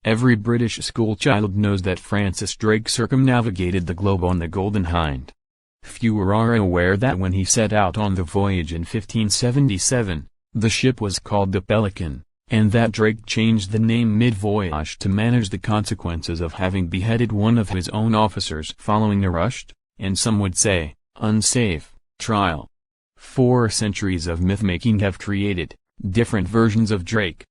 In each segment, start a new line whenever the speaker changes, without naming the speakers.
Every British schoolchild knows that Francis Drake circumnavigated the globe on the Golden Hind. Fewer are aware that when he set out on the voyage in 1577, the ship was called the Pelican, and that Drake changed the name mid-voyage to manage the consequences of having beheaded one of his own officers following a rushed, and some would say, unsafe, trial. 4 centuries of myth-making have created different versions of Drake.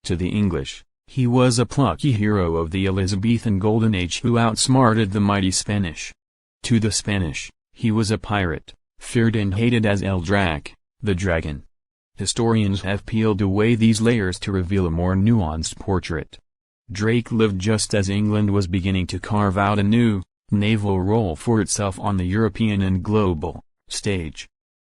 To the English, he was a plucky hero of the Elizabethan Golden Age who outsmarted the mighty Spanish. To the Spanish, he was a pirate, feared and hated as El Drac, the dragon. Historians have peeled away these layers to reveal a more nuanced portrait. Drake lived just as England was beginning to carve out a new, naval role for itself on the European and global stage.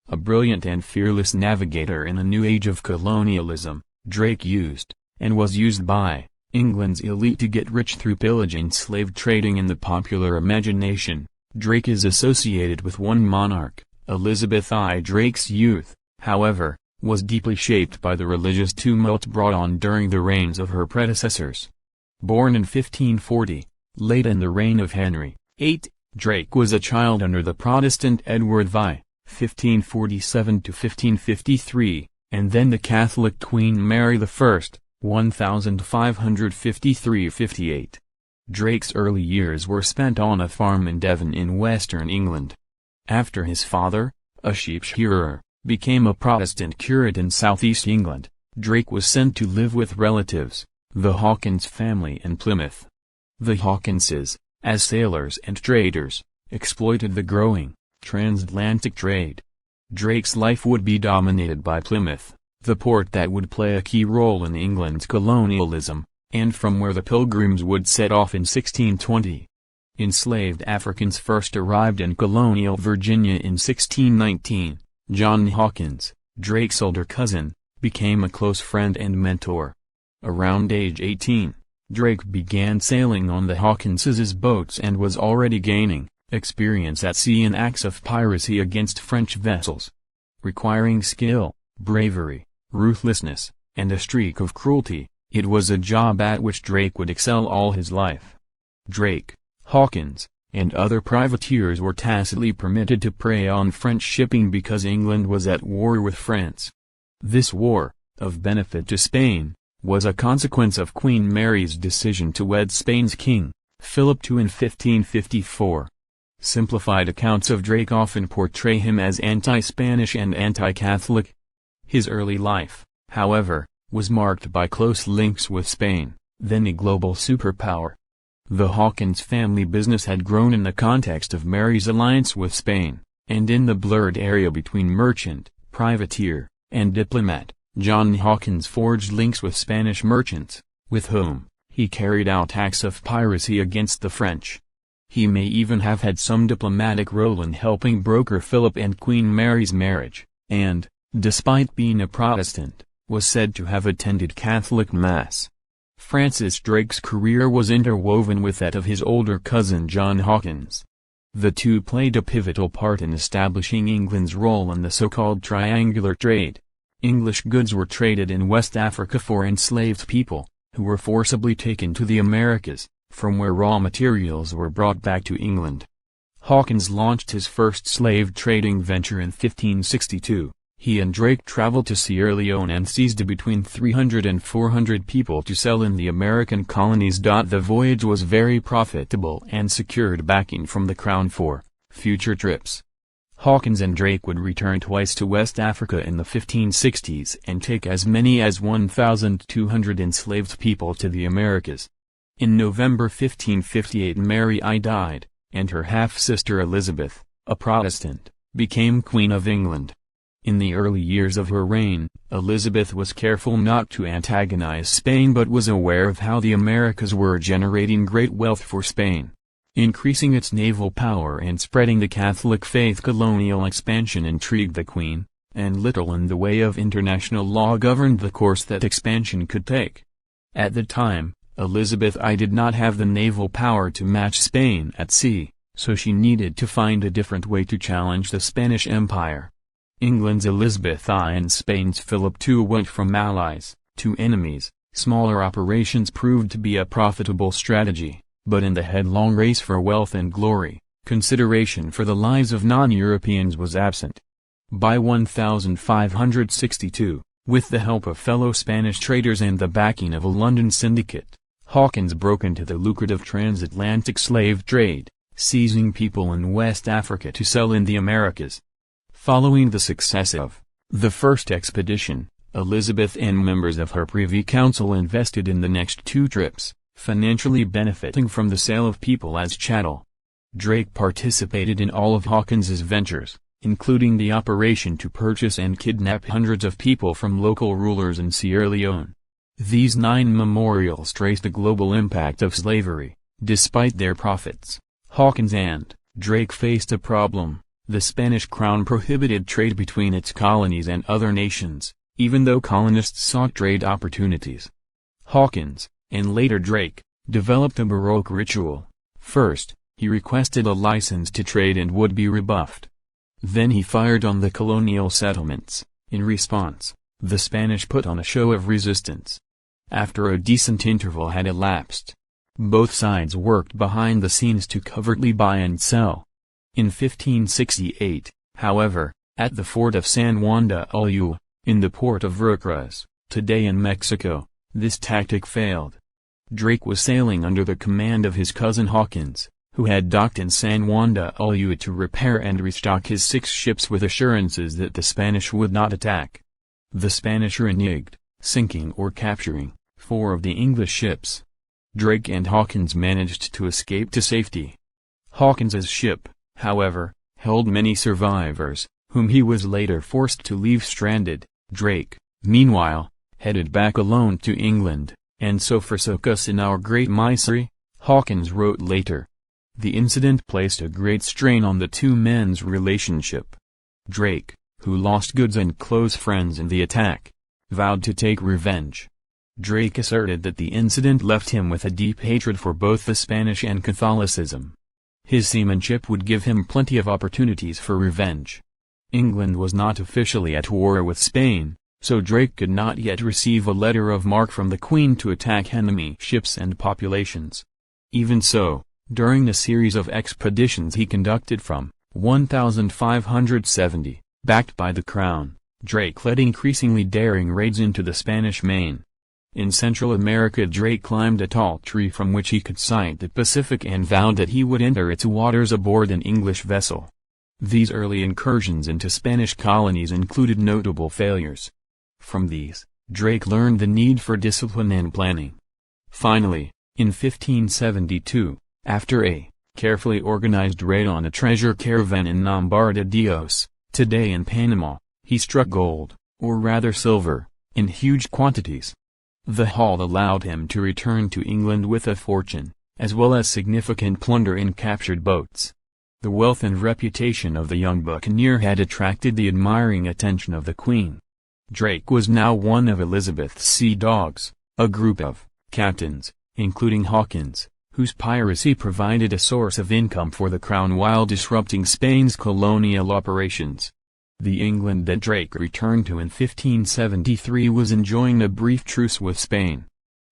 A brilliant and fearless navigator in a new age of colonialism, Drake used, and was used by, England's elite to get rich through pillage and slave trading. In the popular imagination, Drake is associated with one monarch. Elizabeth I. Drake's youth, however, was deeply shaped by the religious tumult brought on during the reigns of her predecessors. Born in 1540, late in the reign of Henry VIII, Drake was a child under the Protestant Edward VI, 1547–1553, and then the Catholic Queen Mary I, 1553–58. Drake's early years were spent on a farm in Devon in western England. After his father, a sheep shearer, became a Protestant curate in southeast England, Drake was sent to live with relatives, the Hawkins family in Plymouth. The Hawkinses, as sailors and traders, exploited the growing, transatlantic trade. Drake's life would be dominated by Plymouth, the port that would play a key role in England's colonialism, and from where the Pilgrims would set off in 1620. Enslaved Africans first arrived in colonial Virginia in 1619. John Hawkins, Drake's older cousin, became a close friend and mentor. Around age 18, Drake began sailing on the Hawkinses' boats and was already gaining experience at sea in acts of piracy against French vessels. Requiring skill, bravery, ruthlessness, and a streak of cruelty, it was a job at which Drake would excel all his life. Drake, Hawkins, and other privateers were tacitly permitted to prey on French shipping because England was at war with France. This war, of benefit to Spain, was a consequence of Queen Mary's decision to wed Spain's king, Philip II in 1554. Simplified accounts of Drake often portray him as anti-Spanish and anti-Catholic. His early life, however, was marked by close links with Spain, then a global superpower. The Hawkins family business had grown in the context of Mary's alliance with Spain, and in the blurred area between merchant, privateer, and diplomat, John Hawkins forged links with Spanish merchants, with whom he carried out acts of piracy against the French. He may even have had some diplomatic role in helping broker Philip and Queen Mary's marriage, and, despite being a Protestant, was said to have attended Catholic Mass. Francis Drake's career was interwoven with that of his older cousin John Hawkins. The two played a pivotal part in establishing England's role in the so-called triangular trade. English goods were traded in West Africa for enslaved people, who were forcibly taken to the Americas, from where raw materials were brought back to England. Hawkins launched his first slave trading venture in 1562. He and Drake traveled to Sierra Leone and seized between 300 and 400 people to sell in the American colonies. The voyage was very profitable and secured backing from the Crown for future trips. Hawkins and Drake would return twice to West Africa in the 1560s and take as many as 1,200 enslaved people to the Americas. In November 1558 Mary I died, and her half-sister Elizabeth, a Protestant, became Queen of England. In the early years of her reign, Elizabeth was careful not to antagonize Spain but was aware of how the Americas were generating great wealth for Spain. Increasing its naval power and spreading the Catholic faith. Colonial expansion intrigued the Queen, and little in the way of international law governed the course that expansion could take. At the time, Elizabeth I did not have the naval power to match Spain at sea, so she needed to find a different way to challenge the Spanish Empire. England's Elizabeth I and Spain's Philip II went from allies to enemies, Smaller operations proved to be a profitable strategy, but in the headlong race for wealth and glory, consideration for the lives of non-Europeans was absent. By 1562, with the help of fellow Spanish traders and the backing of a London syndicate, Hawkins broke into the lucrative transatlantic slave trade, seizing people in West Africa to sell in the Americas. Following the success of the first expedition, Elizabeth and members of her Privy Council invested in the next two trips, financially benefiting from the sale of people as chattel. Drake participated in all of Hawkins's ventures, including the operation to purchase and kidnap hundreds of people from local rulers in Sierra Leone. These 9 memorials trace the global impact of slavery. Despite their profits, Hawkins and Drake faced a problem. The Spanish crown prohibited trade between its colonies and other nations, even though colonists sought trade opportunities. Hawkins, and later Drake, developed a Baroque ritual. First, he requested a license to trade and would be rebuffed. Then he fired on the colonial settlements. In response, the Spanish put on a show of resistance. After a decent interval had elapsed, both sides worked behind the scenes to covertly buy and sell. In 1568, however, at the fort of San Juan de Ulloa, in the port of Veracruz, today in Mexico, this tactic failed. Drake was sailing under the command of his cousin Hawkins, who had docked in San Juan de Ulloa to repair and restock his 6 ships with assurances that the Spanish would not attack. The Spanish reneged, sinking or capturing 4 of the English ships. Drake and Hawkins managed to escape to safety. Hawkins's ship, however, held many survivors, whom he was later forced to leave stranded. Drake, meanwhile, headed back alone to England, and so forsook us in our great misery, Hawkins wrote later. The incident placed a great strain on the two men's relationship. Drake, who lost goods and close friends in the attack, vowed to take revenge. Drake asserted that the incident left him with a deep hatred for both the Spanish and Catholicism. His seamanship would give him plenty of opportunities for revenge. England was not officially at war with Spain, so Drake could not yet receive a letter of marque from the Queen to attack enemy ships and populations. Even so, during a series of expeditions he conducted from 1570, backed by the Crown, Drake led increasingly daring raids into the Spanish Main. In Central America Drake climbed a tall tree from which he could sight the Pacific and vowed that he would enter its waters aboard an English vessel. These early incursions into Spanish colonies included notable failures. From these, Drake learned the need for discipline and planning. Finally, in 1572, after a carefully organized raid on a treasure caravan in Nombre de Dios, today in Panama, he struck gold, or rather silver, in huge quantities. The haul allowed him to return to England with a fortune, as well as significant plunder in captured boats. The wealth and reputation of the young buccaneer had attracted the admiring attention of the Queen. Drake was now one of Elizabeth's sea dogs, a group of captains, including Hawkins, whose piracy provided a source of income for the Crown while disrupting Spain's colonial operations. The England that Drake returned to in 1573 was enjoying a brief truce with Spain.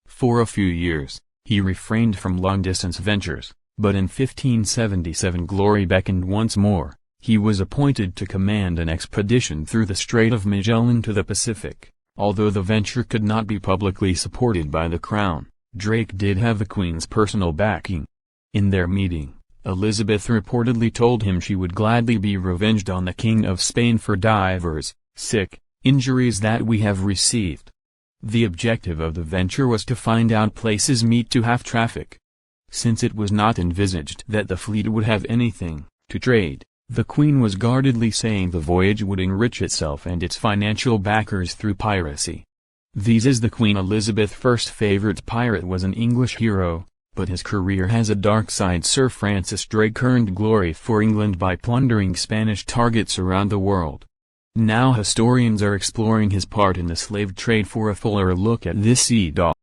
For a few years, he refrained from long-distance ventures, but in 1577 glory beckoned once more. He was appointed to command an expedition through the Strait of Magellan to the Pacific. Although the venture could not be publicly supported by the Crown, Drake did have the Queen's personal backing. In their meeting, Elizabeth reportedly told him she would gladly be revenged on the King of Spain for divers injuries that we have received. The objective of the venture was to find out places meet to have traffic. Since it was not envisaged that the fleet would have anything to trade, the Queen was guardedly saying the voyage would enrich itself and its financial backers through piracy. These as the Queen Elizabeth's first favorite pirate was an English hero, but his career has a dark side. Sir Francis Drake earned glory for England by plundering Spanish targets around the world. Now historians are exploring his part in the slave trade. For a fuller look at this sea dog.